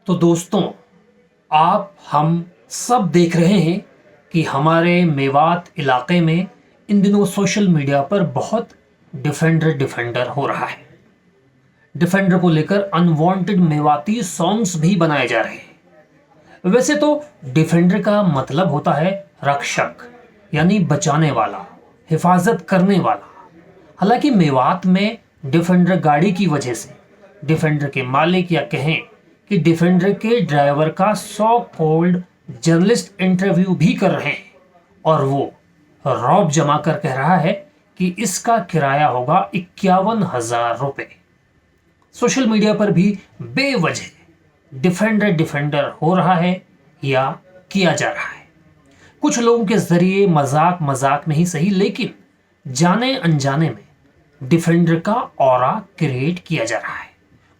तो दोस्तों, आप हम सब देख रहे हैं कि हमारे मेवात इलाके में इन दिनों सोशल मीडिया पर बहुत डिफेंडर डिफेंडर हो रहा है। डिफेंडर को लेकर अनवांटेड मेवाती सॉन्ग्स भी बनाए जा रहे हैं। वैसे तो डिफेंडर का मतलब होता है रक्षक, यानी बचाने वाला, हिफाजत करने वाला। हालांकि मेवात में डिफेंडर गाड़ी की वजह से डिफेंडर के मालिक या कहें कि डिफेंडर के ड्राइवर का सो कॉल्ड जर्नलिस्ट इंटरव्यू भी कर रहे हैं और वो रौब जमा कर कह रहा है कि इसका किराया होगा 51,000 रुपए। सोशल मीडिया पर भी बेवजह डिफेंडर डिफेंडर हो रहा है या किया जा रहा है। कुछ लोगों के जरिए मजाक मजाक में ही सही, लेकिन जाने अनजाने में डिफेंडर का ऑरा क्रिएट किया जा रहा है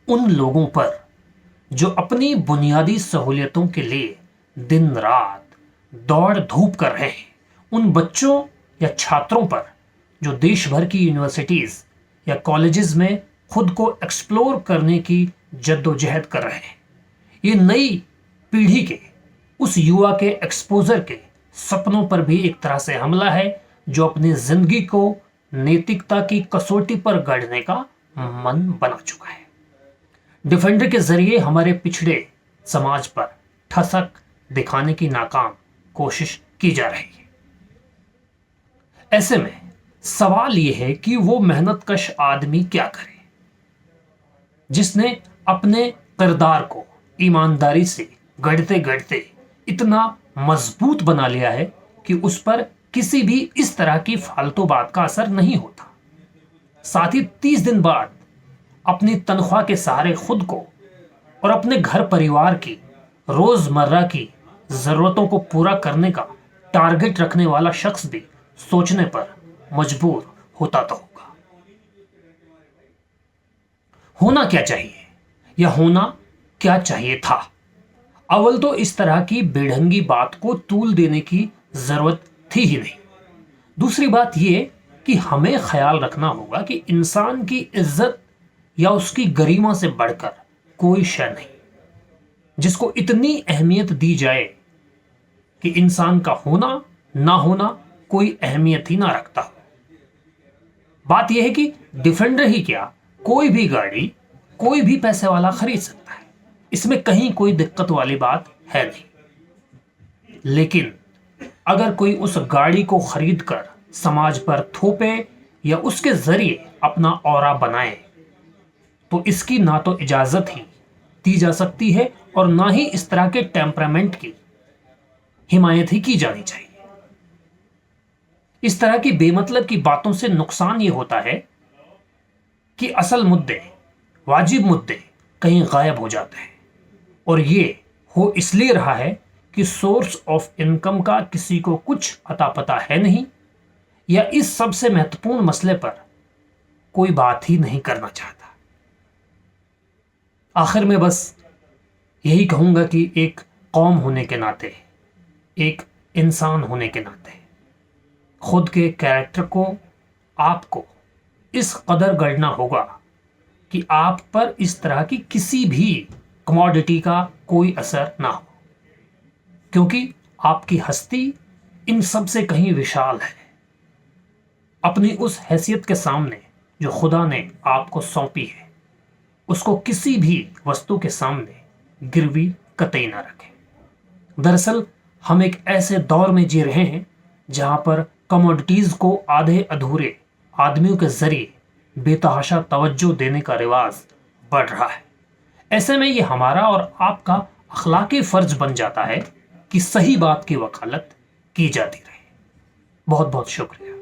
उन लोगों पर जो अपनी बुनियादी सहूलियतों के लिए दिन रात दौड़ धूप कर रहे हैं, उन बच्चों या छात्रों पर जो देश भर की यूनिवर्सिटीज या कॉलेजेस में खुद को एक्सप्लोर करने की जद्दोजहद कर रहे हैं। ये नई पीढ़ी के, उस युवा के एक्सपोजर के सपनों पर भी एक तरह से हमला है जो अपनी जिंदगी को नैतिकता की कसौटी पर गढ़ने का मन बना चुका है। डिफेंडर के जरिए हमारे पिछड़े समाज पर ठसक दिखाने की नाकाम कोशिश की जा रही है। ऐसे में सवाल यह है कि वो मेहनतकश आदमी क्या करे जिसने अपने किरदार को ईमानदारी से गढ़ते गढ़ते इतना मजबूत बना लिया है कि उस पर किसी भी इस तरह की फालतू बात का असर नहीं होता। साथ ही 30 दिन बाद अपनी तनख्वाह के सहारे खुद को और अपने घर परिवार की रोजमर्रा की जरूरतों को पूरा करने का टारगेट रखने वाला शख्स भी सोचने पर मजबूर होता तो होगा। होना क्या चाहिए या होना क्या चाहिए था? अव्वल तो इस तरह की बेढंगी बात को तूल देने की जरूरत थी ही नहीं। दूसरी बात यह कि हमें ख्याल रखना होगा कि इंसान की इज्जत या उसकी गरिमा से बढ़कर कोई शय नहीं जिसको इतनी अहमियत दी जाए कि इंसान का होना ना होना कोई अहमियत ही ना रखता हो। बात यह है कि डिफेंडर ही क्या, कोई भी गाड़ी कोई भी पैसे वाला खरीद सकता है, इसमें कहीं कोई दिक्कत वाली बात है नहीं। लेकिन अगर कोई उस गाड़ी को खरीद कर समाज पर थोपे या उसके जरिए अपना ऑरा बनाए तो इसकी ना तो इजाजत ही दी जा सकती है और ना ही इस तरह के टेम्परामेंट की हिमायत ही की जानी चाहिए। इस तरह की बेमतलब की बातों से नुकसान यह होता है कि असल मुद्दे, वाजिब मुद्दे कहीं गायब हो जाते हैं और ये हो इसलिए रहा है कि सोर्स ऑफ इनकम का किसी को कुछ अता पता है नहीं या इस सबसे महत्वपूर्ण मसले पर कोई बात ही नहीं करना चाहता। आखिर में बस यही कहूंगा कि एक कौम होने के नाते, एक इंसान होने के नाते खुद के कैरेक्टर को आपको इस कदर गढ़ना होगा कि आप पर इस तरह की किसी भी कमोडिटी का कोई असर ना हो, क्योंकि आपकी हस्ती इन सब से कहीं विशाल है। अपनी उस हैसियत के सामने जो खुदा ने आपको सौंपी है, उसको किसी भी वस्तु के सामने गिरवी कतई ना रखें। दरअसल हम एक ऐसे दौर में जी रहे हैं जहां पर कमोडिटीज को आधे अधूरे आदमियों के जरिए बेतहाशा तवज्जो देने का रिवाज बढ़ रहा है। ऐसे में यह हमारा और आपका अखलाकी फर्ज बन जाता है कि सही बात की वकालत की जाती रहे। बहुत बहुत शुक्रिया।